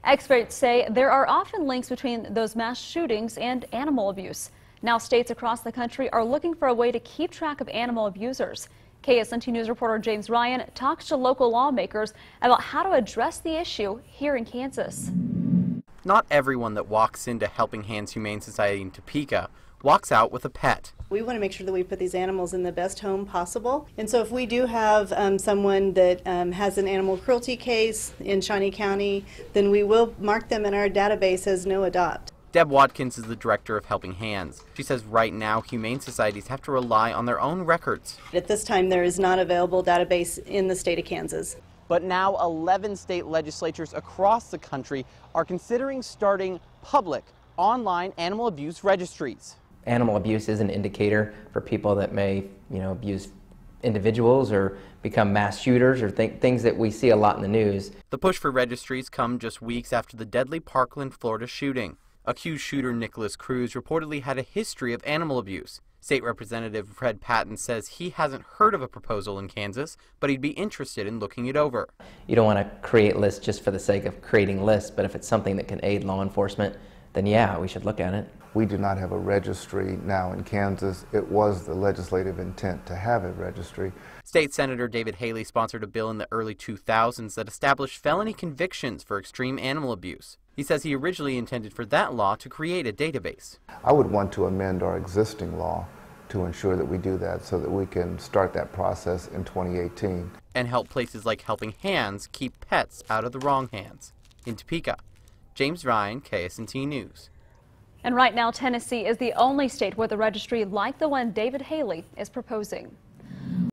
Experts say there are often links between those mass shootings and animal abuse. Now states across the country are looking for a way to keep track of animal abusers. KSNT News reporter James Ryan talks to local lawmakers about how to address the issue here in Kansas. Not everyone that walks into Helping Hands Humane Society in Topeka walks out with a pet. We want to make sure that we put these animals in the best home possible. And so if we do have someone that has an animal cruelty case in Shawnee County, then we will mark them in our database as no adopt. Deb Watkins is the director of Helping Hands. She says right now humane societies have to rely on their own records. At this time there is not available database in the state of Kansas. But now 11 state legislatures across the country are considering starting public online animal abuse registries. Animal abuse is an indicator for people that may, abuse individuals or become mass shooters or things that we see a lot in the news. The push for registries come just weeks after the deadly Parkland, Florida shooting. Accused shooter Nicholas Cruz reportedly had a history of animal abuse. State Representative Fred Patton says he hasn't heard of a proposal in Kansas, but he'd be interested in looking it over. You don't want to create lists just for the sake of creating lists, but if it's something that can aid law enforcement, then yeah, we should look at it. We do not have a registry now in Kansas. It was the legislative intent to have a registry. State Senator David Haley sponsored a bill in the early 2000s that established felony convictions for extreme animal abuse. He says he originally intended for that law to create a database. I would want to amend our existing law to ensure that we do that so that we can start that process in 2018. And help places like Helping Hands keep pets out of the wrong hands. In Topeka, James Ryan, KSNT News. And right now, Tennessee is the only state with a registry like the one David Haley is proposing.